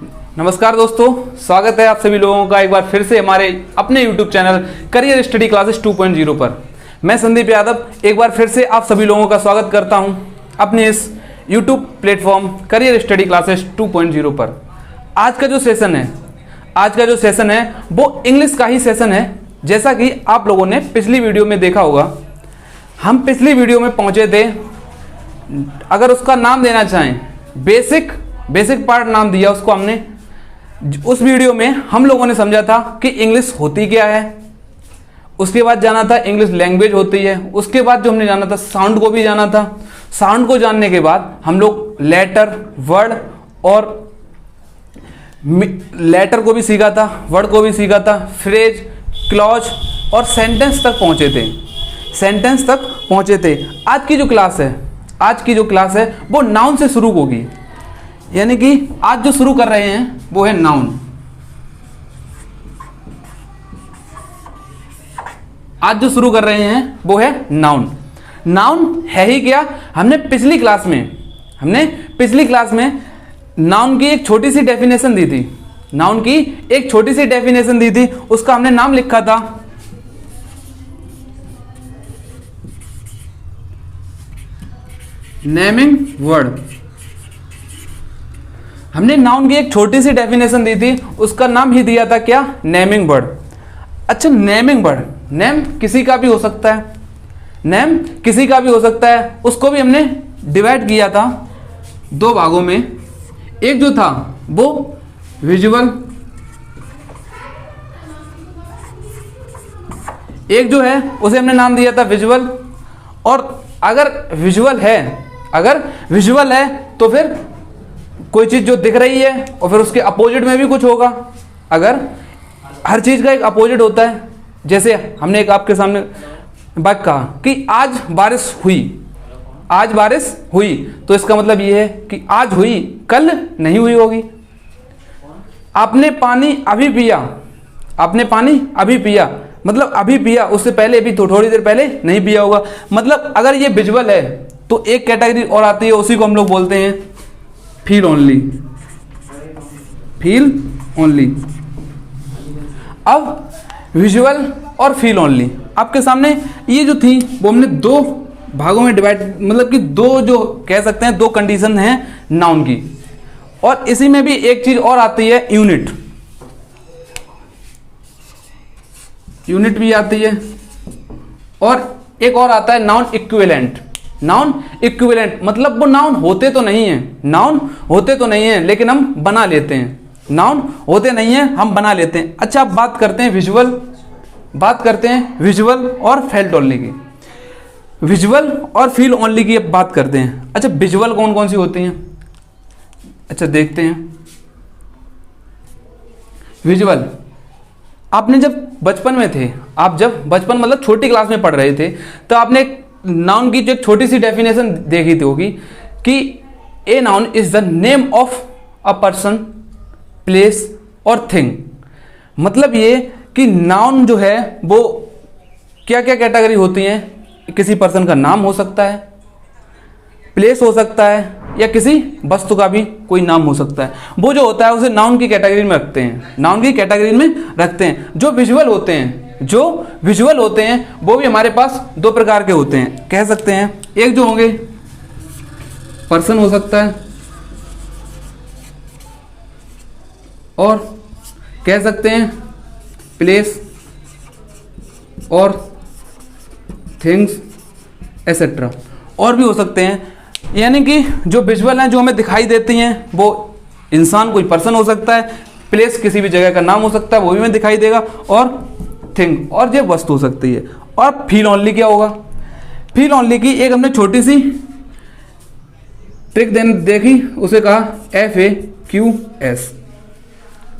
नमस्कार दोस्तों, स्वागत है आप सभी लोगों का एक बार फिर से हमारे अपने YouTube channel career study classes 2.0 पर। मैं संदीप यादव एक बार फिर से आप सभी लोगों का स्वागत करता हूं अपने इस YouTube platform career study classes 2.0 पर। आज का जो सेशन है वो इंग्लिश का ही सेशन है। जैसा कि आप लोगों ने पिछली वीडियो में देखा होगा, हम पिछली वीडियो में पहुंचे थे, अगर उसका नाम देना चाहें बेसिक पार्ट नाम दिया उसको हमने। उस वीडियो में हम लोगों ने समझा था कि इंग्लिश होती क्या है, उसके बाद जाना था इंग्लिश लैंग्वेज होती है, उसके बाद जो हमने जाना था साउंड को भी जाना था। साउंड को जानने के बाद हम लोग लेटर, वर्ड और लेटर को भी सीखा था, वर्ड को भी सीखा था, फ्रेज, क्लॉज और सेंटेंस तक पहुंचे थे। आज की जो क्लास है वो नाउन से शुरू होगी, यानी कि आज जो शुरू कर रहे हैं वो है नाउन। आज जो शुरू कर रहे हैं वो है नाउन। नाउन है ही क्या? हमने पिछली क्लास में नाउन की एक छोटी सी डेफिनेशन दी थी। उसका हमने नाम लिखा था नेमिंग वर्ड। हमने नाउन की एक छोटी सी डेफिनेशन दी थी, उसका नाम ही दिया था क्या? Naming word. अच्छा, नेमिंग वर्ड, नेम किसी का भी हो सकता है, उसको भी हमने डिवाइड किया था दो भागों में। एक जो था वो विजुअल, एक जो है उसे हमने नाम दिया था विजुअल। और अगर विजुअल है तो फिर कोई चीज जो दिख रही है और फिर उसके अपोजिट में भी कुछ होगा। अगर हर चीज का एक अपोजिट होता है, जैसे हमने एक आपके सामने बात कहा कि आज बारिश हुई, तो इसका मतलब ये है कि आज हुई, कल नहीं हुई होगी। आपने पानी अभी पिया, मतलब अभी पिया, उससे पहले भी थोड़ी देर पहले नहीं पिया होगा। मतलब अगर ये विजुअल है तो एक कैटेगरी और आती है, उसी को हम लोग बोलते हैं फील ओनली। अब विजुअल और फील ओनली आपके सामने ये जो थी वो हमने दो भागों में डिवाइड, मतलब कि दो जो कह सकते हैं दो कंडीशन हैं नाउन की। और इसी में भी एक चीज और आती है यूनिट भी आती है, और एक और आता है नाउन इक्विवेलेंट। मतलब वो नाउन होते तो नहीं है लेकिन हम बना लेते हैं। नाउन होते नहीं है, हम बना लेते हैं। अच्छा, अब बात करते हैं विजुअल और फेल्ट ओनली की। विजुअल और फील ओनली की अब बात करते हैं। अच्छा, विजुअल कौन कौन सी होती हैं? अच्छा, देखते हैं। विजुअल, आपने जब बचपन में थे, मतलब छोटी क्लास में पढ़ रहे थे, तो आपने नाउन की जो एक छोटी सी डेफिनेशन देखी थी होगी कि a noun is the name of a person, place और थिंग। मतलब ये कि नाउन जो है वो क्या क्या कैटेगरी होती हैं। किसी पर्सन का नाम हो सकता है, प्लेस हो सकता है, या किसी वस्तु का भी कोई नाम हो सकता है। वो जो होता है उसे नाउन की कैटेगरी में रखते हैं। जो विजुअल होते हैं वो भी हमारे पास दो प्रकार के होते हैं, कह सकते हैं। एक जो होंगे पर्सन हो सकता है, और कह सकते हैं प्लेस और थिंग्स एसेट्रा, और भी हो सकते हैं। यानी कि जो विजुअल हैं, जो हमें दिखाई देती हैं, वो इंसान कोई पर्सन हो सकता है, प्लेस किसी भी जगह का नाम हो सकता है, वो भी हमें दिखाई देगा, और थिंग और ये वस्तु हो सकती है। और फील ओनली क्या होगा? फील ओनली की एक हमने छोटी सी ट्रिक देखी, उसे कहा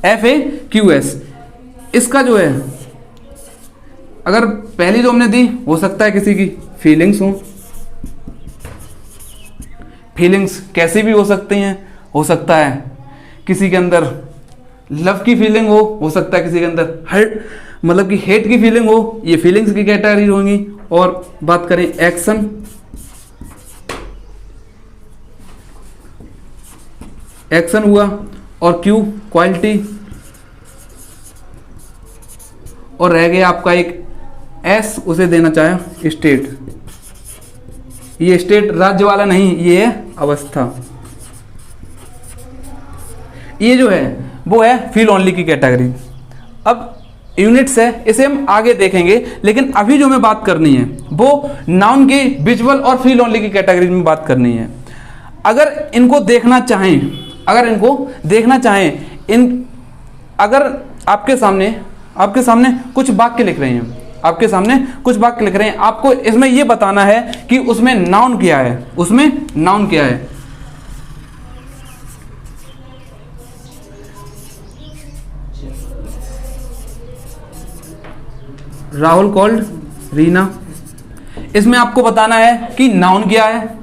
FAQS। इसका जो है, अगर पहली जो हमने दी, हो सकता है किसी की फीलिंग्स हो। फीलिंग्स कैसी भी हो सकती हैं, हो सकता है किसी के अंदर लव की फीलिंग हो सकता है किसी के अंदर मतलब कि हेट की फीलिंग हो। ये फीलिंग्स की कैटेगरी होंगी। और बात करें एक्शन हुआ, और क्यू क्वालिटी, और रह गया आपका एक एस, उसे देना चाहे स्टेट। ये स्टेट राज्य वाला नहीं, ये है अवस्था। ये जो है वो है फील ओनली की कैटेगरी। अब यूनिट्स है, इसे हम आगे देखेंगे, लेकिन अभी जो हमें बात करनी है वो नाउन की विजुअल और फील ओनली की कैटेगरी में बात करनी है। अगर इनको देखना चाहें, अगर आपके सामने कुछ वाक्य लिख रहे हैं, आपको इसमें ये बताना है कि उसमें नाउन क्या है, राहुल कॉल्ड रीना, इसमें आपको बताना है कि नाउन क्या है।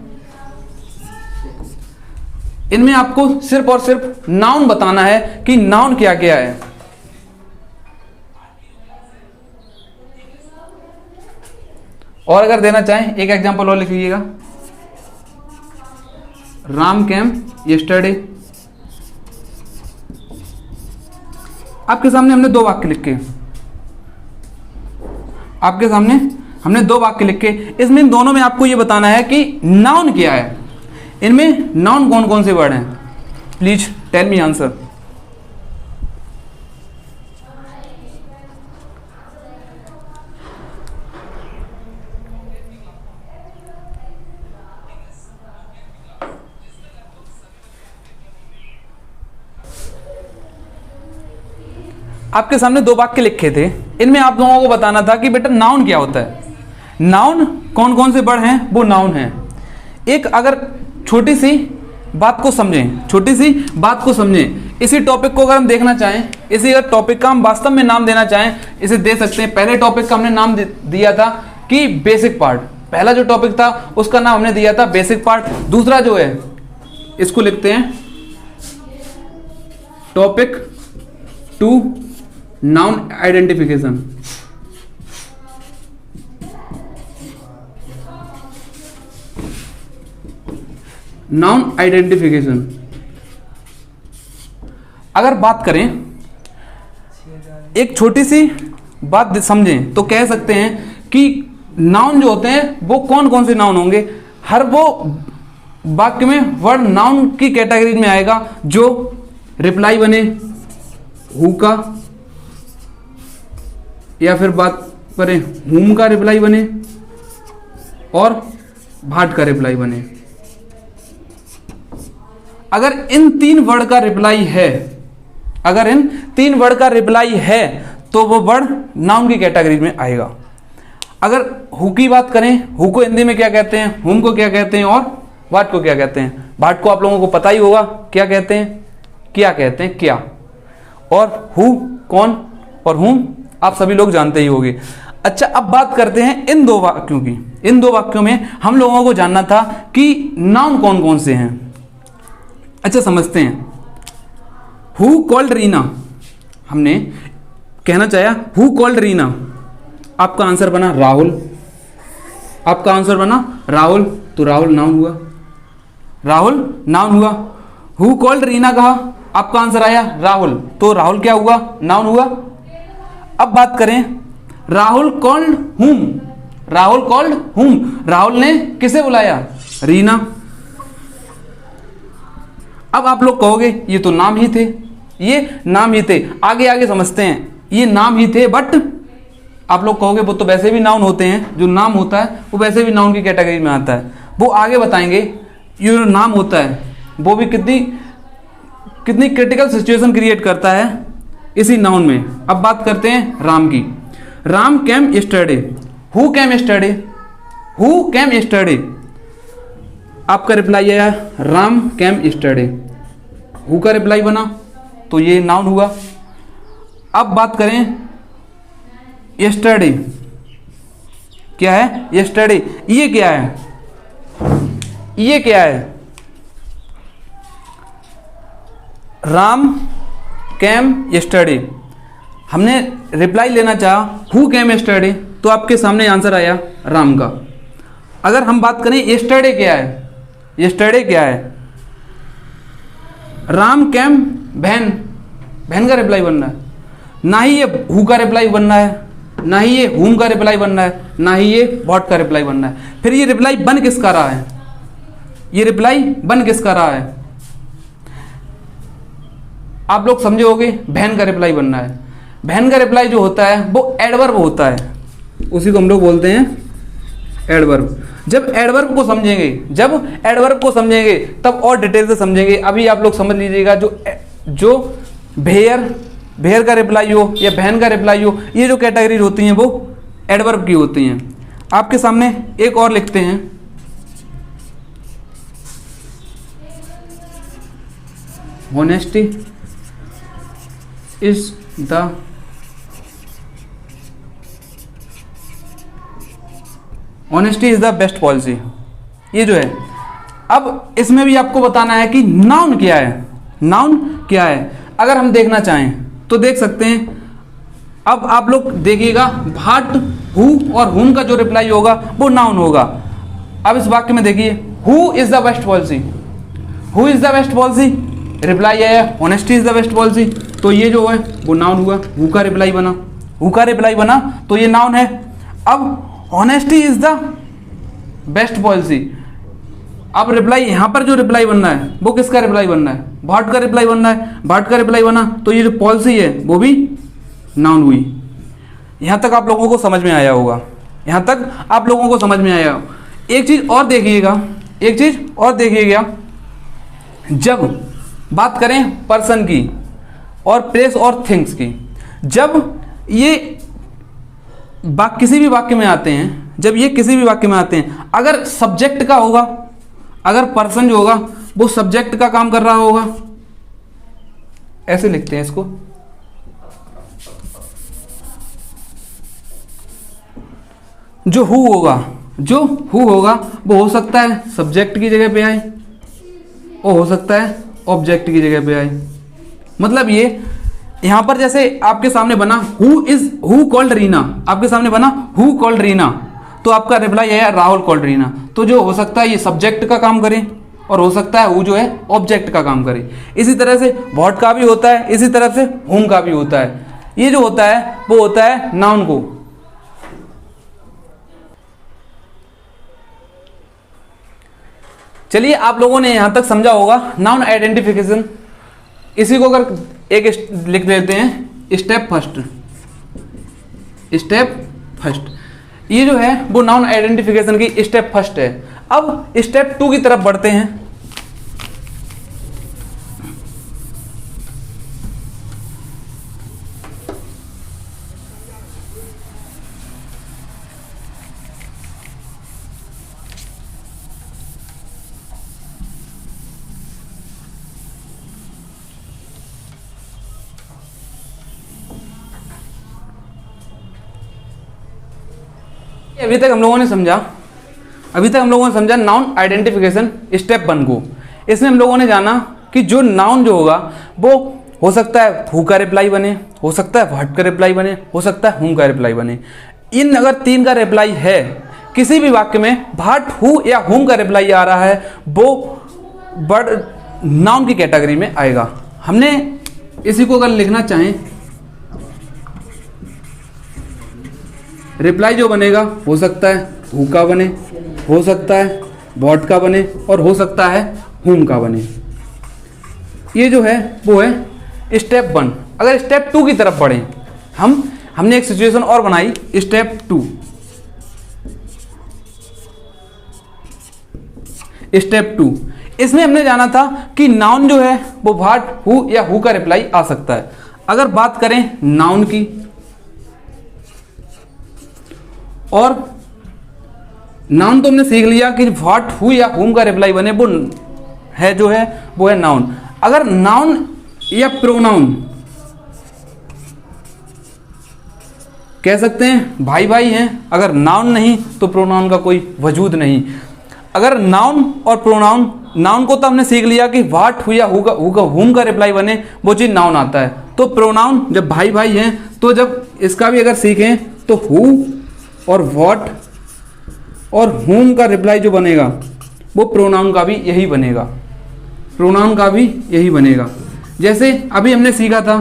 इनमें आपको सिर्फ और सिर्फ नाउन बताना है कि नाउन क्या क्या है। और अगर देना चाहें एक एग्जांपल और लिख लीजिएगा, राम केम यस्टरडे। आपके सामने हमने दो वाक्य लिख के, इसमें इन दोनों में आपको ये बताना है कि नाउन क्या है। इनमें नाउन कौन कौन से वर्ड हैं, प्लीज टेल मी आंसर। आपके सामने दो वाक्य लिखे थे, इनमें आप लोगों को बताना था कि बेटा नाउन क्या होता है। नाउन कौन कौन से वर्ड हैं, वो नाउन है। एक अगर छोटी सी बात को समझें, इसी टॉपिक को अगर हम देखना चाहें, इसी अगर टॉपिक का हम वास्तव में नाम देना चाहें, इसे दे सकते हैं। पहले टॉपिक का हमने नाम दिया था कि बेसिक पार्ट, पहला जो टॉपिक था उसका नाम हमने दिया था बेसिक पार्ट। दूसरा जो है इसको लिखते हैं topic 2 noun identification. Noun identification अगर बात करें, एक छोटी सी बात समझें तो कह सकते हैं कि नाउन जो होते हैं वो कौन कौन से नाउन होंगे। हर वो वाक्य में वर्ड नाउन की कैटेगरी में आएगा जो रिप्लाई बने हु का, या फिर बात करें हुम का रिप्लाई बने और भाट का रिप्लाई बने। अगर इन तीन वर्ड का रिप्लाई है, तो वो वर्ड नाउन की कैटेगरी में आएगा। अगर हु की बात करें, हु को हिंदी में क्या कहते हैं, हुम को क्या कहते हैं और भाट को क्या कहते हैं। भाट को आप लोगों को पता ही होगा क्या कहते हैं, क्या। और हु कौन और हुम आप सभी लोग जानते ही होंगे। अच्छा, अब बात करते हैं इन दो वाक्यों की। इन दो वाक्यों में हम लोगों को जानना था कि नाउन कौन कौन से हैं। अच्छा, समझते हैं। हु कॉल्ड रीना, हमने कहना चाहा हु कॉल्ड रीना, आपका आंसर बना राहुल। तो राहुल नाउन हुआ। हु कॉल्ड रीना कहा, आपका आंसर आया राहुल, तो राहुल क्या हुआ, नाउन हुआ। अब बात करें राहुल कॉल्ड हुम, राहुल ने किसे बुलाया, रीना। अब आप लोग कहोगे ये तो नाम ही थे, आगे समझते हैं। ये नाम ही थे, बट आप लोग कहोगे वो तो वैसे भी नाउन होते हैं। जो नाम होता है वो वैसे भी नाउन की कैटेगरी में आता है। वो आगे बताएंगे ये जो नाम होता है वो भी कितनी क्रिटिकल सिचुएशन क्रिएट करता है इसी नाउन में। अब बात करते हैं राम की। Ram came yesterday, who came yesterday, आपका रिप्लाई आया राम केम यस्टरडे। हु का रिप्लाई बना तो ये नाउन हुआ। अब बात करें यस्टरडे, क्या है यस्टरडे, ये क्या है, राम केम यस्टरडे। हमने रिप्लाई लेना चाहा हु केम यस्टरडे, तो आपके सामने आंसर आया राम का। अगर हम बात करें यस्टरडे क्या है, राम केम बहन, बहन का रिप्लाई बनना है, ना ही ये हु का रिप्लाई बनना है, ना ही ये हुम का रिप्लाई बनना है, ना ही ये व्हाट का रिप्लाई बनना है। फिर ये रिप्लाई बन किसका रहा है? ये रिप्लाई बन किसका रहा है? आप लोग समझे होगे, बहन का रिप्लाई बनना है। बहन का रिप्लाई जो होता है वो एडवर्ब होता है, उसी को हम लोग बोलते हैं एडवर्ब। जब एडवर्ब को समझेंगे तब और डिटेल से समझेंगे। अभी आप लोग समझ लीजिएगा, जो भेयर का रिप्लाई हो या बहन का रिप्लाई हो, ये जो कैटेगरीज होती हैं वो एडवर्ब की होती हैं। आपके सामने एक और लिखते हैं, honesty is the best policy. ये जो है, अब इसमें भी आपको बताना है कि नाउन क्या है, नाउन क्या है। अगर हम देखना चाहें तो देख सकते हैं। अब आप लोग देखिएगा, व्हाट, हु और हुम का जो रिप्लाई होगा वो नाउन होगा। अब इस वाक्य में देखिए, who is the best policy, who is the best policy, reply आया honesty is the best policy, तो ये जो है वो नाउन हुआ। हु का रिप्लाई बना, हु का रिप्लाई बना तो ये नाउन है। अब honesty is the best policy, अब रिप्लाई, यहां पर जो रिप्लाई बनना है वो किसका रिप्लाई बनना है? व्हाट का रिप्लाई बनना है। व्हाट का रिप्लाई बना तो ये जो पॉलिसी है वो भी नाउन हुई। यहां तक आप लोगों को समझ में आया होगा, यहां तक आप लोगों को समझ में आया। एक चीज और देखिएगा, जब बात करें पर्सन की और प्लेस और थिंग्स की, जब ये किसी भी वाक्य में आते हैं, जब ये किसी भी वाक्य में आते हैं, अगर सब्जेक्ट का होगा, अगर पर्सन जो होगा वो सब्जेक्ट का काम कर रहा होगा, ऐसे लिखते हैं इसको, जो हु होगा वो हो सकता है सब्जेक्ट की जगह पे आए, वो हो सकता है ऑब्जेक्ट की जगह पे आए। मतलब ये यहां पर जैसे आपके सामने बना हु कॉल्ड रीना, आपके सामने बना हु कॉल्ड रीना, तो आपका रिप्लाई है राहुल कॉल्ड रीना। तो जो हो सकता है ये सब्जेक्ट का काम करे और हो सकता है वो जो है ऑब्जेक्ट का काम करे। इसी तरह से व्हाट का भी होता है, इसी तरह से हुम का भी होता है। ये जो होता है वो होता है नाउन को। चलिए, आप लोगों ने यहां तक समझा होगा नाउन आइडेंटिफिकेशन। इसी को अगर एक लिख देते हैं, स्टेप फर्स्ट, ये जो है वो नाउन आइडेंटिफिकेशन की स्टेप फर्स्ट है। अब स्टेप 2 की तरफ बढ़ते हैं। अभी तक हम लोगों ने समझा नाउन आइडेंटिफिकेशन स्टेप 1 को। इसमें हम लोगों ने जाना कि जो नाउन जो होगा वो हो सकता है हु का रिप्लाई बने, हो सकता है व्हाट का रिप्लाई बने, हो सकता है हुम का रिप्लाई बने। इन अगर 3 का रिप्लाई है किसी भी वाक्य में, व्हाट, हु या हुम का रिप्लाई आ रहा है, वो नाउन की कैटेगरी में आएगा। हमने इसी को अगर लिखना चाहें, रिप्लाई जो बनेगा हो सकता है हु का बने, हो सकता है व्हाट का बने और हो सकता है हुम का बने। ये जो है वो है स्टेप 1। अगर स्टेप 2 की तरफ बढ़ें, हमने एक सिचुएशन और बनाई, स्टेप 2। इसमें हमने जाना था कि नाउन जो है वो व्हाट, हु या हु का रिप्लाई आ सकता है। अगर बात करें नाउन की, और नाउन तो हमने सीख लिया कि व्हाट, हु या हुम का रिप्लाई बने वो है जो है वो है नाउन। अगर नाउन या प्रोनाउन, कह सकते हैं भाई भाई हैं, अगर नाउन नहीं तो प्रोनाउन का कोई वजूद नहीं। अगर नाउन और प्रोनाउन, नाउन को तो हमने सीख लिया कि व्हाट, हु या हुम का रिप्लाई बने वो चीज नाउन आता है। तो प्रोनाउन जब भाई भाई हैं, तो जब इसका भी अगर सीखें तो हु और व्हाट और हुम का रिप्लाई जो बनेगा वो प्रोनाउन का भी यही बनेगा, जैसे अभी हमने सीखा था,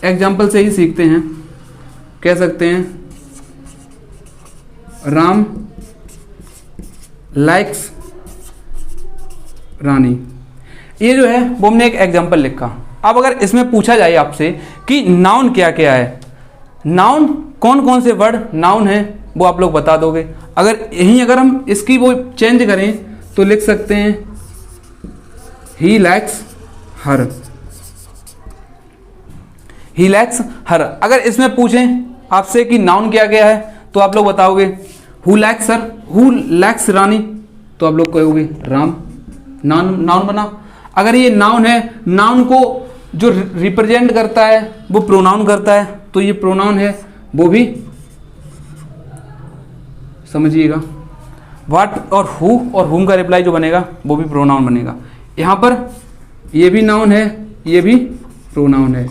एग्जाम्पल से ही सीखते हैं, कह सकते हैं राम लाइक्स रानी। ये जो है वो हमने एक एग्जाम्पल लिखा। अब अगर इसमें पूछा जाए आपसे कि नाउन क्या क्या है, नाउन कौन कौन से वर्ड नाउन है, वो आप लोग बता दोगे। अगर हम इसकी वो चेंज करें तो लिख सकते हैं he likes her, he likes हर। अगर इसमें पूछें आपसे कि नाउन क्या क्या है तो आप लोग बताओगे who likes her, who likes Rani, तो आप लोग कहोगे राम। नाउन बना। अगर ये नाउन है, नाउन को जो रिप्रेजेंट करता है वो प्रोनाउन करता है, तो ये प्रोनाउन है, वो भी समझिएगा। व्हाट और हु और हुम का रिप्लाई जो बनेगा वो भी प्रोनाउन बनेगा। यहाँ पर ये भी नाउन है, ये भी प्रोनाउन है।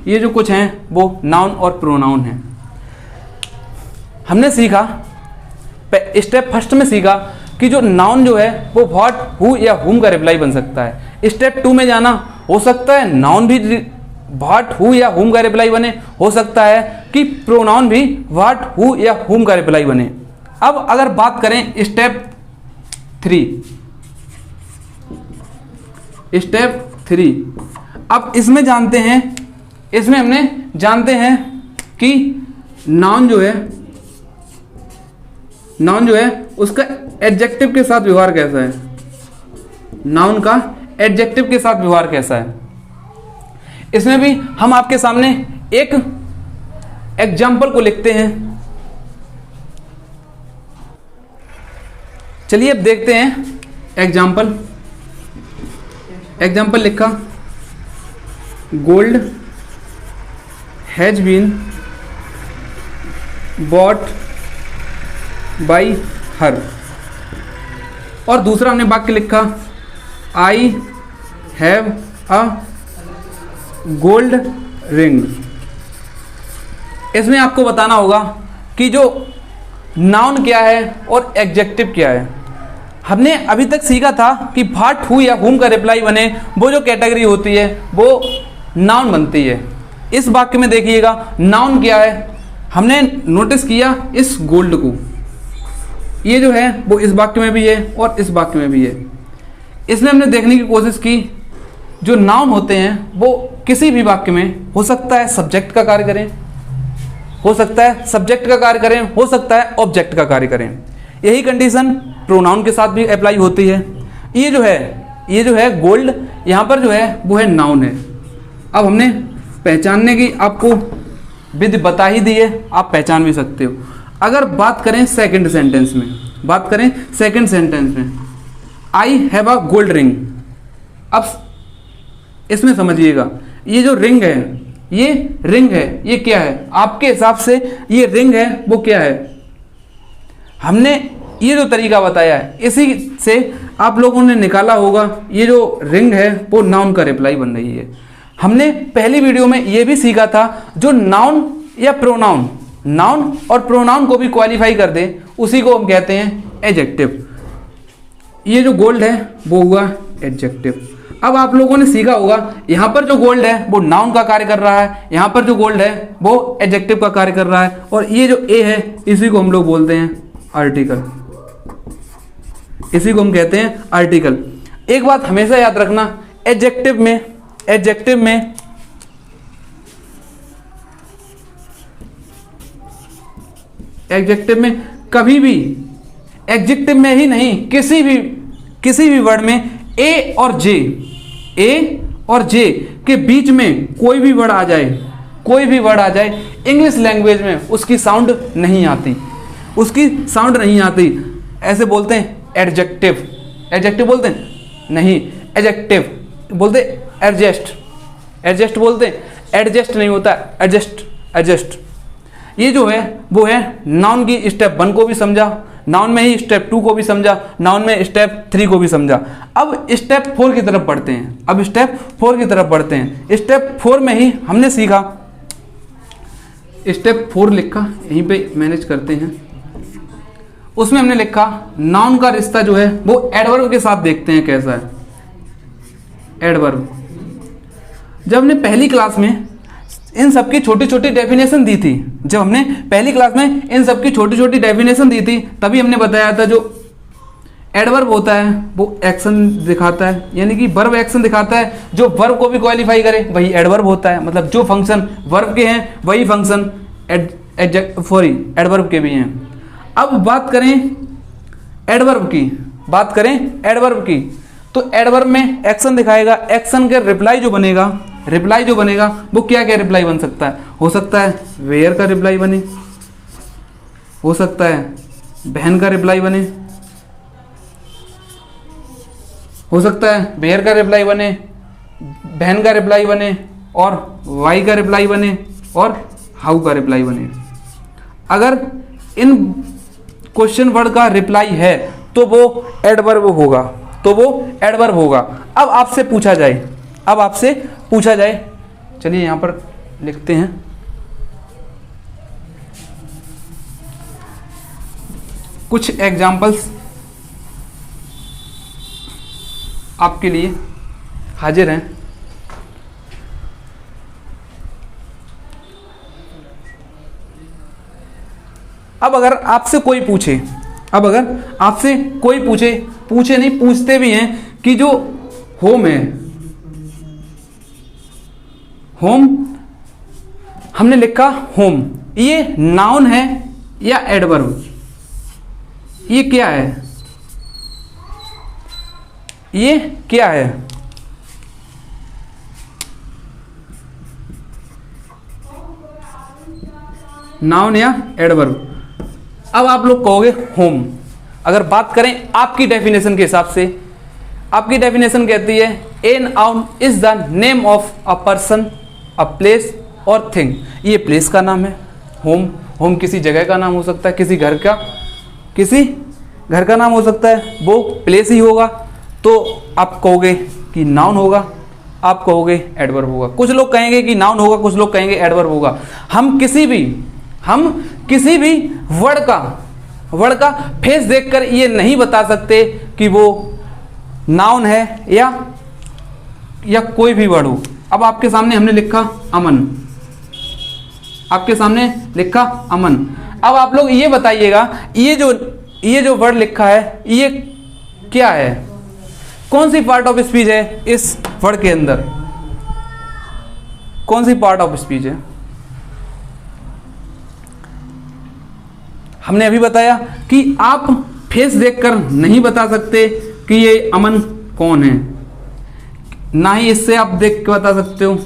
ये जो कुछ हैं वो नाउन और प्रोनाउन हैं। हमने सीखा, स्टेप फर्स्ट में सीखा कि जो नाउन जो है वो व्हाट, हु या हुम का रिप्लाई बन सकता है। स्टेप टू में जाना, हो सकता है नाउन भी व्हाट, हु या हुम का रिप्लाई बने, हो सकता है कि प्रोनाउन भी व्हाट, हु या हुम का रिप्लाई बने। अब अगर बात करें स्टेप थ्री, अब इसमें जानते हैं, इसमें हमने जानते हैं कि नाउन जो है उसका एडजेक्टिव के साथ व्यवहार कैसा है, नाउन का एडजेक्टिव के साथ व्यवहार कैसा है। इसमें भी हम आपके सामने एक एग्जाम्पल को लिखते हैं। चलिए अब देखते हैं एग्जाम्पल लिखा, gold has been bought by her. और दूसरा हमने वाक्य लिखा, I have a gold ring. इसमें आपको बताना होगा कि जो नाउन क्या है और एडजेक्टिव क्या है। हमने अभी तक सीखा था कि व्हाट, हु या हुम का रिप्लाई बने, वो जो कैटेगरी होती है वो नाउन बनती है। इस वाक्य में देखिएगा नाउन क्या है, हमने नोटिस किया इस गोल्ड को, ये जो है वो इस वाक्य में भी है और इस वाक्य में भी है। इसमें हमने देखने की कोशिश की जो नाउन होते हैं वो किसी भी वाक्य में हो सकता है सब्जेक्ट का कार्य करें, हो सकता है सब्जेक्ट का कार्य करें, हो सकता है ऑब्जेक्ट का कार्य करें। यही कंडीशन प्रोनाउन के साथ भी अप्लाई होती है। ये जो है गोल्ड, यहाँ पर जो है वो है नाउन है। अब हमने पहचानने की आपको विधि बता ही दी है, आप पहचान भी सकते हो। अगर बात करें सेकंड सेंटेंस में, आई हैव अ गोल्ड रिंग। अब इसमें समझिएगा, ये जो रिंग है, ये क्या है आपके हिसाब से, ये रिंग है वो क्या है। हमने ये जो तरीका बताया है इसी से आप लोगों ने निकाला होगा ये जो रिंग है वो नाउन का रिप्लाई बन रही है। हमने पहली वीडियो में ये भी सीखा था जो नाउन या प्रोनाउन, नाउन और प्रोनाउन को भी क्वालिफाई कर दे उसी को हम कहते हैं एडजेक्टिव। ये जो गोल्ड है वो हुआ एडजेक्टिव। अब आप लोगों ने सीखा होगा यहाँ पर जो गोल्ड है वो नाउन का कार्य कर रहा है, यहाँ पर जो गोल्ड है वो एडजेक्टिव का कार्य कर रहा है, और ये जो ए है इसी को हम लोग बोलते हैं आर्टिकल, इसी को हम कहते हैं आर्टिकल। एक बात हमेशा याद रखना, एडजेक्टिव में कभी भी, एडजेक्टिव में ही नहीं, किसी भी वर्ड में ए और जे के बीच में कोई भी वर्ड आ जाए, इंग्लिश लैंग्वेज में उसकी साउंड नहीं आती, ऐसे बोलते हैं एडजेक्टिव बोलते हैं, नहीं एडजेक्टिव बोलते, एडजस्ट बोलते हैं, एडजस्ट नहीं होता, एडजस्ट। ये जो है वो है नाउन की स्टेप 1 को भी समझा, नाउन में ही स्टेप 2 को भी समझा, नाउन में स्टेप 3 को भी समझा। अब स्टेप 4 की तरफ बढ़ते हैं। स्टेप 4 में ही हमने सीखा, स्टेप 4 लिखा, यहीं पे मैनेज करते हैं। उसमें हमने लिखा नाउन का रिश्ता जो है वो एडवर्ब के साथ देखते हैं कैसा है। एडवर्ब जब हमने पहली क्लास में इन सब की छोटी छोटी डेफिनेशन दी थी, जब हमने पहली क्लास में इन सब की छोटी छोटी डेफिनेशन दी थी, तभी हमने बताया था जो एडवर्ब होता है वो एक्शन दिखाता है, यानी कि वर्ब एक्शन दिखाता है। जो वर्ब को भी क्वालिफाई करे वही एडवर्ब होता है, मतलब जो फंक्शन वर्ब के हैं वही फंक्शन एडवर्ब के भी हैं। अब बात करें एडवर्ब की, तो एडवर्ब में एक्शन दिखाएगा, एक्शन के रिप्लाई जो बनेगा वो क्या क्या रिप्लाई बन सकता है? हो सकता है वेयर का रिप्लाई बने, हो सकता है बहन का रिप्लाई बने, हो सकता है वेयर का रिप्लाई बने, बहन का रिप्लाई बने, और वाई का रिप्लाई बने, और हाउ का रिप्लाई बने। अगर इन क्वेश्चन वर्ड का रिप्लाई है तो वो एडवर्ब होगा, अब आपसे पूछा जाए, चलिए यहां पर लिखते हैं, कुछ एग्जाम्पल्स आपके लिए हाजिर हैं। अब अगर आपसे कोई पूछे, पूछते भी हैं कि जो होम है, होम हमने लिखा होम, ये नाउन है या एडवर्ब? ये क्या है? नाउन या एडवर्ब? अब आप लोग कहोगे होम। अगर बात करें आपकी डेफिनेशन के हिसाब से, आपकी डेफिनेशन कहती है a noun is the name of a person, a place और थिंग। ये प्लेस का नाम है होम किसी जगह का नाम हो सकता है, किसी घर का नाम हो सकता है, वो प्लेस ही होगा, तो आप कहोगे कि नाउन होगा, आप कहोगे एडवर्ब होगा। कुछ लोग कहेंगे कि नाउन होगा, कुछ लोग कहेंगे एडवर्ब होगा। हम किसी भी वर्ड का फेस देखकर ये नहीं बता सकते कि वो नाउन है या कोई भी वर्ड हो। अब आपके सामने हमने लिखा अमन, अब आप लोग ये बताइएगा, ये जो वर्ड लिखा है ये क्या है? कौन सी पार्ट ऑफ स्पीच है इस वर्ड के अंदर? कौन सी पार्ट ऑफ स्पीच है? हमने अभी बताया कि आप फेस देखकर नहीं बता सकते कि ये अमन कौन है, ना ही इससे आप देख के बता सकते हो।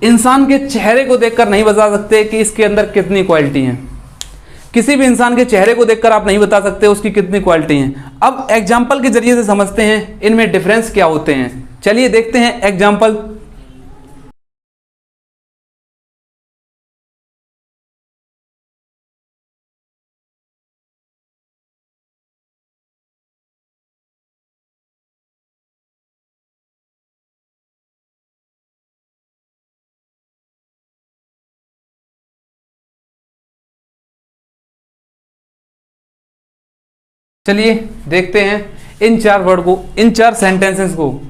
इंसान के चेहरे को देखकर नहीं बता सकते कि इसके अंदर कितनी क्वालिटी है। किसी भी इंसान के चेहरे को देखकर आप नहीं बता सकते उसकी कितनी क्वालिटी है। अब एग्जाम्पल के जरिए से समझते हैं इनमें डिफरेंस क्या होते हैं। चलिए देखते हैं एग्जाम्पल। चलिए देखते हैं इन चार वर्ड को, इन चार सेंटेंसेस को।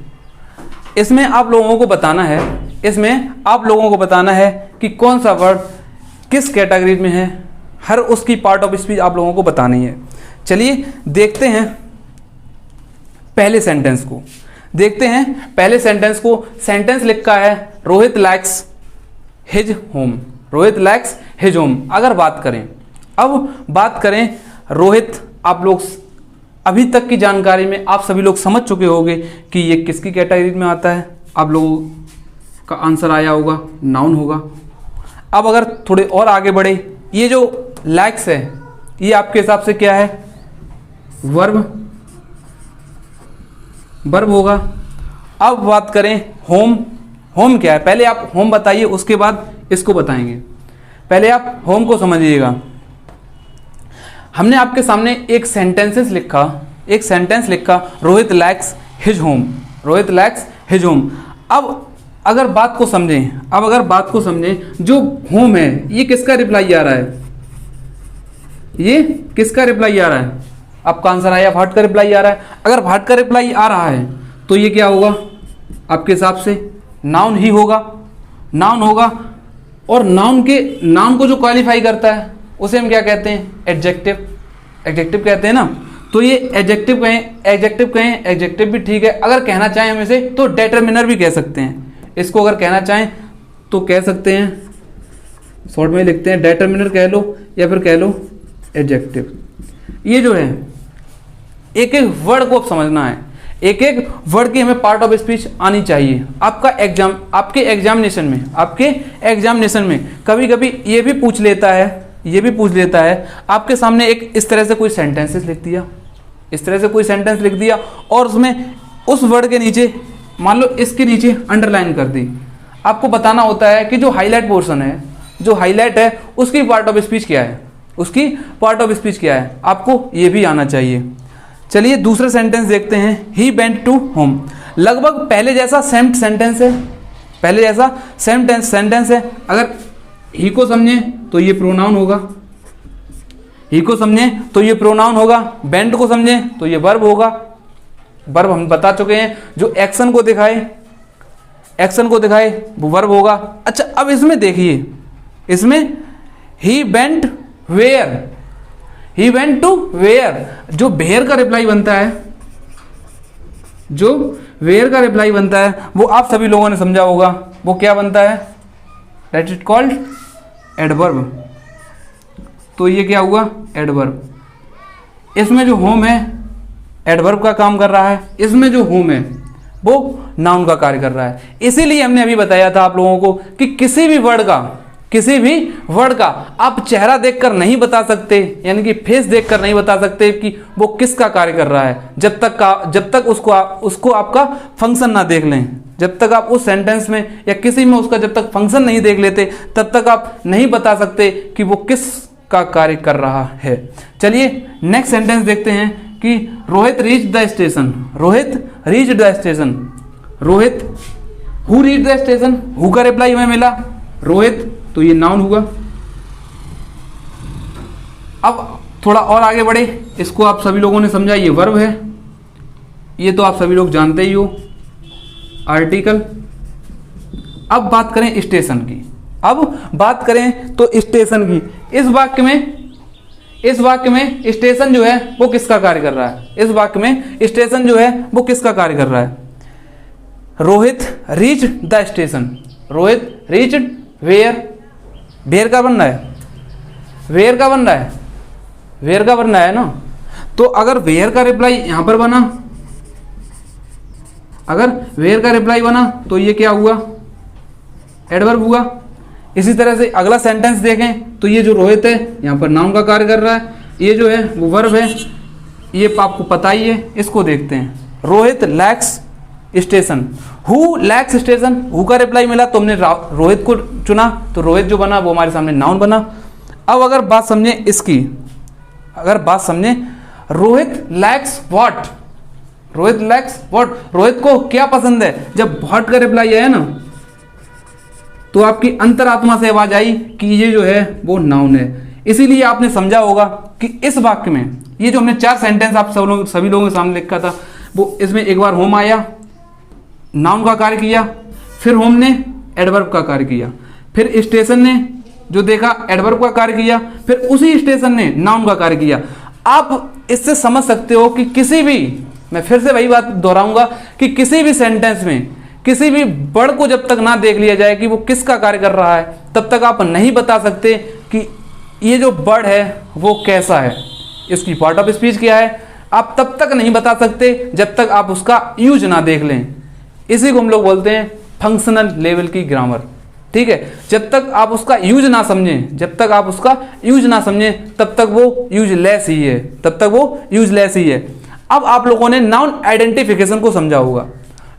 इसमें आप लोगों को बताना है कि कौन सा वर्ड किस कैटेगरी में है, हर उसकी पार्ट ऑफ स्पीच आप लोगों को बतानी है। चलिए देखते हैं पहले सेंटेंस को। सेंटेंस लिखा है रोहित लाइक्स हिज होम। अगर बात करें रोहित, आप लोग अभी तक की जानकारी में आप सभी लोग समझ चुके होंगे कि ये किसकी कैटेगरी में आता है। आप लोगों का आंसर आया होगा, नाउन होगा। अब अगर थोड़े और आगे बढ़े, ये जो लाइक्स है ये आपके हिसाब से क्या है? वर्ब होगा। अब बात करें होम क्या है? पहले आप होम बताइए, उसके बाद इसको बताएंगे। पहले आप होम को समझिएगा। हमने आपके सामने एक सेंटेंस लिखा रोहित लाइक्स हिज होम। अब अगर बात को समझें, जो होम है ये किसका रिप्लाई आ रहा है? आपका आंसर आया भाट का रिप्लाई आ रहा है। अगर भाट का रिप्लाई आ रहा है तो ये क्या होगा आपके हिसाब से? नाउन ही होगा, नाउन होगा। और नाउन को जो क्वालिफाई करता है उसे हम क्या कहते हैं? एडजेक्टिव। एडजेक्टिव कहते हैं ना। तो ये एडजेक्टिव कहें, एडजेक्टिव कहें, एडजेक्टिव भी ठीक है। अगर कहना चाहें हम इसे तो डिटरमिनर भी कह सकते हैं। इसको अगर कहना चाहें तो कह सकते हैं, शॉर्ट में लिखते हैं डिटरमिनर कह लो या फिर कह लो एडजेक्टिव। ये जो है एक एक वर्ड को समझना है, एक एक वर्ड की हमें पार्ट ऑफ स्पीच आनी चाहिए। आपके एग्जामिनेशन में कभी कभी ये भी पूछ लेता है, आपके सामने एक इस तरह से कोई सेंटेंसेस लिख दिया, इस तरह से कोई सेंटेंस लिख दिया और उसमें उस वर्ड के नीचे मान लो इसके नीचे अंडरलाइन कर दी। आपको बताना होता है कि जो हाईलाइट पोर्शन है, जो हाईलाइट है उसकी पार्ट ऑफ स्पीच क्या है, उसकी पार्ट ऑफ स्पीच क्या है, आपको ये भी आना चाहिए। चलिए दूसरा सेंटेंस देखते हैं, ही वेंट टू होम। लगभग पहले जैसा सेम सेंटेंस है, पहले जैसा सेम सेंटेंस है। अगर ही को समझे तो ये प्रोनाउन होगा, ही को समझे तो ये प्रोनाउन होगा, वेंट को समझे तो ये वर्ब होगा। वर्ब हम बता चुके हैं, जो एक्शन को दिखाए वो वर्ब होगा। अच्छा अब इसमें देखिए, इसमें he went where, he went to where, जो वेयर का रिप्लाई बनता है, जो वेयर का रिप्लाई बनता है वो आप सभी लोगों ने समझा होगा, वो क्या बनता है? That is called adverb. तो ये क्या हुआ? एडवर्ब। इसमें जो होम है एडवर्ब का काम कर रहा है, इसमें जो होम है वो नाउन का कार्य कर रहा है। इसीलिए हमने अभी बताया था आप लोगों को कि किसी भी वर्ड का आप चेहरा देखकर नहीं बता सकते, यानी कि फेस देखकर नहीं बता सकते कि वो किसका कार्य कर रहा है, जब तक उसको आपका फंक्शन ना देख लें। जब तक आप उस सेंटेंस में या किसी में उसका जब तक फंक्शन नहीं देख लेते तब तक आप नहीं बता सकते कि वो किस का कार्य कर रहा है। चलिए नेक्स्ट सेंटेंस देखते हैं कि Rohit reach the station. Rohit reach the station, Rohit who reach the station, who का रिप्लाई हमें मिला रोहित, तो ये नाउन हुआ। अब थोड़ा और आगे बढ़े, इसको आप सभी लोगों ने समझा, ये वर्ब है, ये तो आप सभी लोग जानते ही हो, आर्टिकल। अब बात करें स्टेशन की, अब बात करें तो स्टेशन की। इस वाक्य में स्टेशन जो है वो किसका कार्य कर रहा है? इस वाक्य में स्टेशन जो है वो किसका कार्य कर रहा है? Rohit reach the station, Rohit reach where, where का बन रहा है, वेयर का बन रहा है, वेयर का बन रहा है ना। तो अगर वेयर का रिप्लाई यहां पर बना, अगर वेयर का रिप्लाई बना तो ये क्या हुआ? एडवर्ब हुआ। इसी तरह से अगला सेंटेंस देखें तो ये जो रोहित है यहाँ पर नाउन का कार्य कर रहा है, ये जो है वो वर्ब है, ये आपको पता ही है। इसको देखते हैं, Rohit lakhs station, who lakhs station, who का रिप्लाई मिला तो हमने रोहित को चुना, तो रोहित जो बना वो हमारे सामने नाउन बना। अब अगर बात समझे इसकी, अगर बात समझे रोहित लैक्स व्हाट, रोहित लैक्स व्हाट, रोहित को क्या पसंद है, जब व्हाट का रिप्लाई आया ना तो आपकी अंतरात्मा से आवाज आई कि ये जो है वो नाउन है। इसीलिए आपने समझा होगा कि इस वाक्य में ये जो हमने 4 सेंटेंस आप सभी लोगों के सामने लिखा था, वो इसमें एक बार होम आया, नाउन का कार्य किया, फिर होम ने एडवर्ब का कार्य किया, फिर स्टेशन ने जो देखा एडवर्ब का कार्य किया, फिर उसी स्टेशन ने नाउन का कार्य किया। आप इससे समझ सकते हो कि किसी भी, मैं फिर से वही बात दोहराऊंगा कि किसी भी सेंटेंस में किसी भी वर्ड को जब तक ना देख लिया जाए कि वो किसका कार्य कर रहा है, तब तक आप नहीं बता सकते कि ये जो वर्ड है वो कैसा है, इसकी पार्ट ऑफ स्पीच क्या है। आप तब तक नहीं बता सकते जब तक आप उसका यूज ना देख लें। इसी को हम लोग बोलते हैं फंक्शनल लेवल की ग्रामर। ठीक है, जब तक आप उसका यूज ना समझें, जब तक आप उसका यूज ना समझें तब तक वो यूजलेस ही है, तब तक वो यूजलेस ही है। अब आप लोगों ने नाउन आइडेंटिफिकेशन को समझा होगा।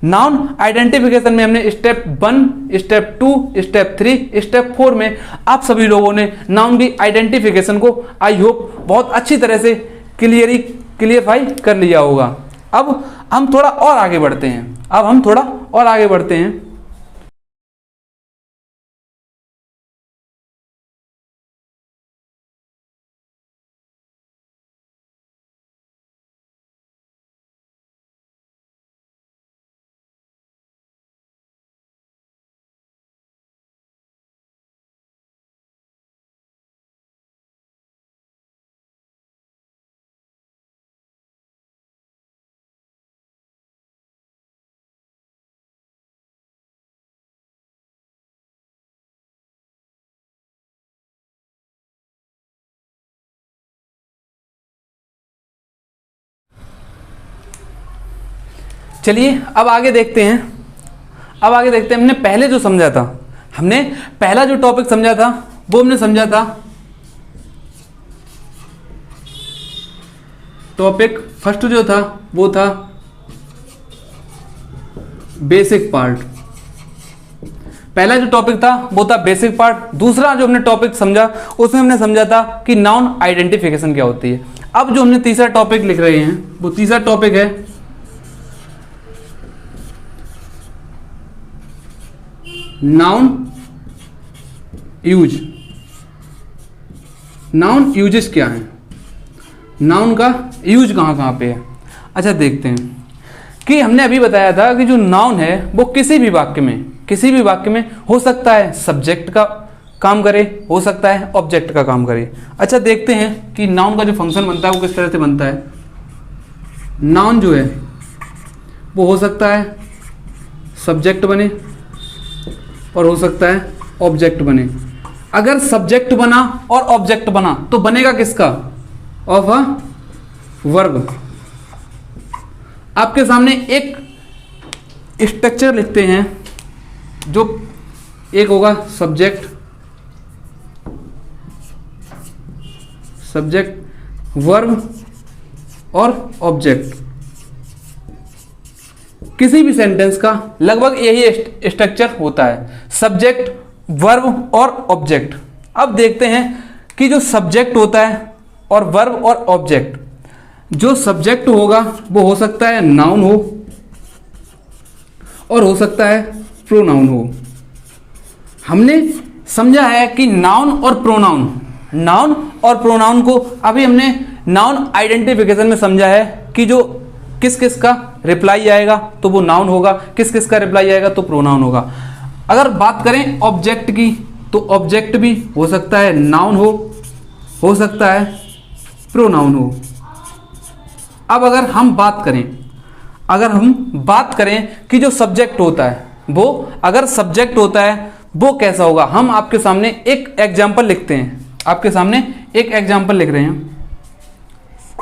नाउन आइडेंटिफिकेशन में हमने स्टेप 1, स्टेप 2, स्टेप 3, स्टेप 4 में आप सभी लोगों ने नाउन की आइडेंटिफिकेशन को आई होप बहुत अच्छी तरह से क्लियरफाई कर लिया होगा। अब हम थोड़ा और आगे बढ़ते हैं, चलिए अब आगे देखते हैं। हमने पहले जो समझा था, हमने पहला जो टॉपिक समझा था वो हमने समझा था टॉपिक फर्स्ट जो था वो था बेसिक पार्ट। पहला जो टॉपिक था वो था बेसिक पार्ट। दूसरा जो हमने टॉपिक समझा उसमें हमने समझा था कि नाउन आइडेंटिफिकेशन क्या होती है। अब जो हमने तीसरा टॉपिक लिख रहे हैं वो तीसरा टॉपिक है नाउन यूज। नाउन यूजेस क्या है, नाउन का यूज कहाँ पे है। अच्छा देखते हैं कि हमने अभी बताया था कि जो नाउन है वो किसी भी वाक्य में हो सकता है सब्जेक्ट का काम करे, हो सकता है ऑब्जेक्ट का काम करे। अच्छा देखते हैं कि नाउन का जो फंक्शन बनता है वो किस तरह से बनता है। नाउन जो है वो हो सकता है सब्जेक्ट बने और हो सकता है ऑब्जेक्ट बने। अगर सब्जेक्ट बना और ऑब्जेक्ट बना तो बनेगा किसका, ऑफ अ वर्ब। आपके सामने एक स्ट्रक्चर लिखते हैं, जो एक होगा सब्जेक्ट वर्ब और ऑब्जेक्ट। किसी भी सेंटेंस का लगभग यही स्ट्रक्चर होता है, सब्जेक्ट वर्ब और ऑब्जेक्ट। अब देखते हैं कि जो सब्जेक्ट होता है और वर्ब और ऑब्जेक्ट, जो सब्जेक्ट होगा वो हो सकता है नाउन हो और हो सकता है प्रोनाउन हो। हमने समझा है कि नाउन और प्रोनाउन को अभी हमने नाउन आइडेंटिफिकेशन में समझा है कि जो किस किस का रिप्लाई आएगा तो वो नाउन होगा, किस किस का रिप्लाई आएगा तो प्रोनाउन होगा। अगर बात करें ऑब्जेक्ट की तो ऑब्जेक्ट भी हो सकता है नाउन हो सकता है प्रोनाउन हो। अब अगर हम बात करें कि जो सब्जेक्ट होता है वो, अगर सब्जेक्ट होता है वो कैसा होगा, हम आपके सामने एक एग्जाम्पल लिखते हैं। आपके सामने एक एग्जाम्पल लिख रहे हैं,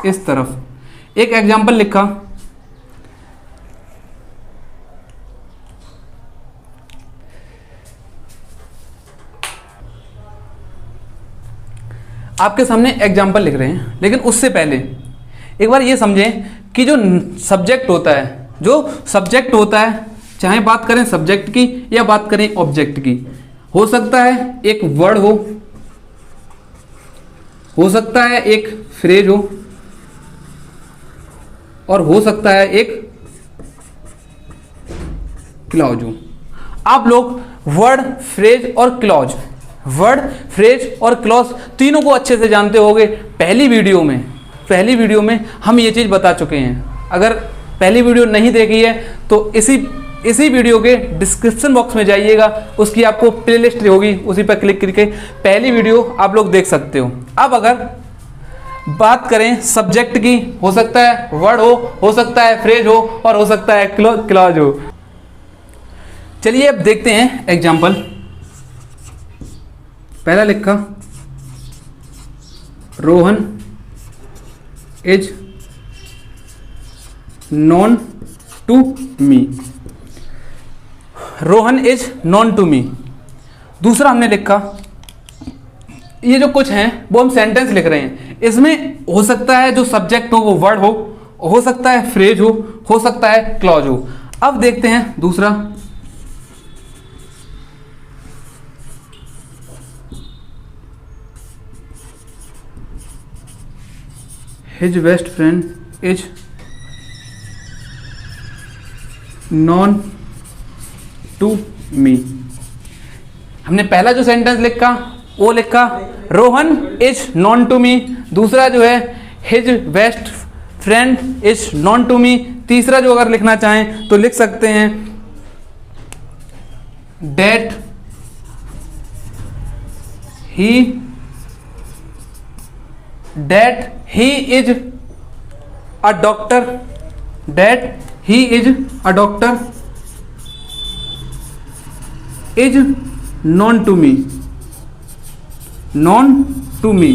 इस तरफ एक एग्जाम्पल लिखा। आपके सामने एग्जाम्पल लिख रहे हैं, लेकिन उससे पहले एक बार ये समझें कि जो सब्जेक्ट होता है, चाहे बात करें सब्जेक्ट की या बात करें ऑब्जेक्ट की, हो सकता है एक वर्ड हो सकता है एक फ्रेज हो और हो सकता है एक क्लॉज हो। आप लोग वर्ड फ्रेज और क्लॉज तीनों को अच्छे से जानते होंगे। पहली वीडियो में हम ये चीज़ बता चुके हैं। अगर पहली वीडियो नहीं देखी है तो इसी वीडियो के डिस्क्रिप्शन बॉक्स में जाइएगा, उसकी आपको प्लेलिस्ट होगी, उसी पर क्लिक करके पहली वीडियो आप लोग देख सकते हो। अब अगर बात करें सब्जेक्ट की, हो सकता है वर्ड हो सकता है फ्रेज हो और हो सकता है क्लॉज हो। चलिए अब देखते हैं एग्जाम्पल। पहला लिखा, Rohan is known to me. Rohan is known to me. दूसरा हमने लिखा, ये जो कुछ हैं वो हम सेंटेंस लिख रहे हैं, इसमें हो सकता है जो सब्जेक्ट हो वो वर्ड हो सकता है फ्रेज हो सकता है क्लॉज हो। अब देखते हैं दूसरा, his best friend is known to me. हमने पहला जो सेंटेंस लिखा वो लिखा Rohan is known to me. दूसरा जो है his best friend is known to me. तीसरा जो अगर लिखना चाहें तो लिख सकते हैं that he is a doctor. Is known to me.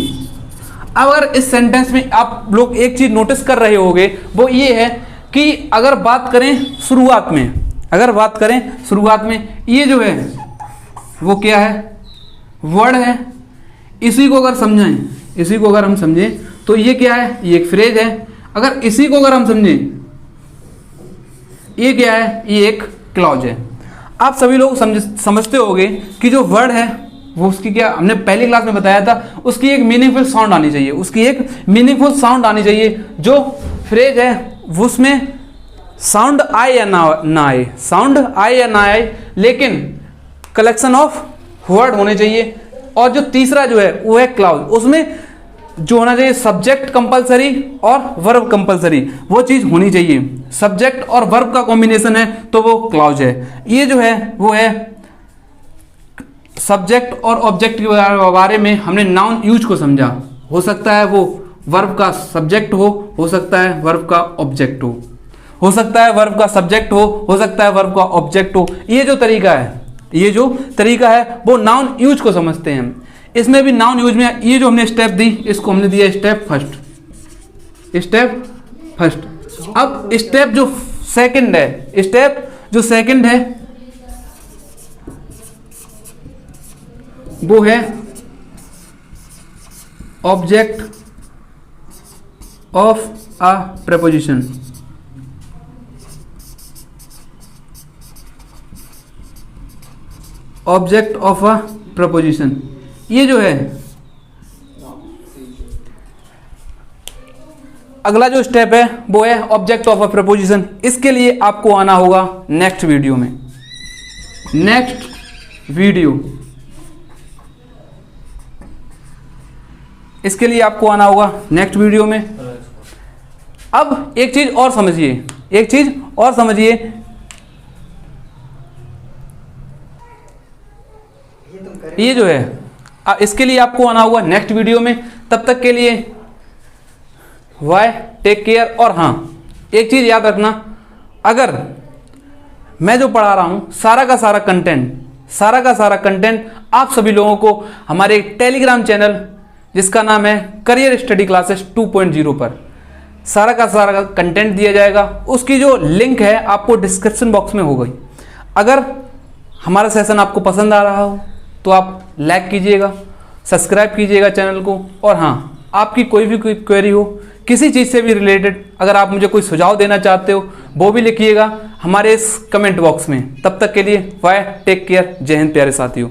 अगर इस सेंटेंस में आप लोग एक चीज नोटिस कर रहे होंगे वो ये है कि अगर बात करें शुरुआत में, ये जो है वो क्या है, वर्ड है। इसी को अगर हम समझें तो ये क्या है, ये एक फ्रेज है। अगर इसी को अगर हम समझें, ये क्या है, ये एक क्लॉज है। आप सभी लोग समझते होंगे कि जो वर्ड है वो उसकी क्या, हमने पहली क्लास में बताया था, उसकी एक मीनिंगफुल साउंड आनी चाहिए। जो फ्रेज है उसमें साउंड आए या ना आए, लेकिन कलेक्शन ऑफ वर्ड होने चाहिए। और जो तीसरा जो है वो है क्लाउज, उसमें जो होना चाहिए सब्जेक्ट कंपलसरी और वर्ब कंपलसरी, वो चीज होनी चाहिए। सब्जेक्ट और वर्ब का कॉम्बिनेशन है तो वो क्लाउज है। ये जो है वो है सब्जेक्ट और ऑब्जेक्ट के बारे में हमने नाउन यूज को समझा। हो सकता है वो वर्ब का सब्जेक्ट हो सकता है वर्ब का ऑब्जेक्ट हो सकता है वर्ब का सब्जेक्ट हो सकता है वर्ब का ऑब्जेक्ट हो। ये जो तरीका है वो नाउन यूज को समझते हैं। इसमें भी नाउन यूज में ये जो हमने स्टेप दी, इसको हमने दिया स्टेप फर्स्ट। अब स्टेप जो सेकंड है वो है object of a preposition. Object of a preposition, ये जो है अगला जो स्टेप है वो है ऑब्जेक्ट ऑफ अ प्रपोजिशन। इसके लिए आपको आना होगा नेक्स्ट वीडियो। इसके लिए आपको आना होगा नेक्स्ट वीडियो में। अब एक चीज और समझिए, ये जो है इसके लिए आपको आना होगा नेक्स्ट वीडियो में। तब तक के लिए बाय, टेक केयर। और हाँ, एक चीज याद रखना, अगर मैं जो पढ़ा रहा हूं सारा का सारा कंटेंट आप सभी लोगों को हमारे टेलीग्राम चैनल जिसका नाम है करियर स्टडी क्लासेस 2.0 पर सारा का सारा कंटेंट दिया जाएगा। उसकी जो लिंक है आपको डिस्क्रिप्शन बॉक्स में होगी। अगर हमारा सेशन आपको पसंद आ रहा हो तो आप लाइक कीजिएगा, सब्सक्राइब कीजिएगा चैनल को। और हाँ, आपकी कोई भी क्वेरी हो किसी चीज़ से भी रिलेटेड, अगर आप मुझे कोई सुझाव देना चाहते हो वो भी लिखिएगा हमारे इस कमेंट बॉक्स में। तब तक के लिए बाय, टेक केयर, जय हिंद प्यारे साथियों।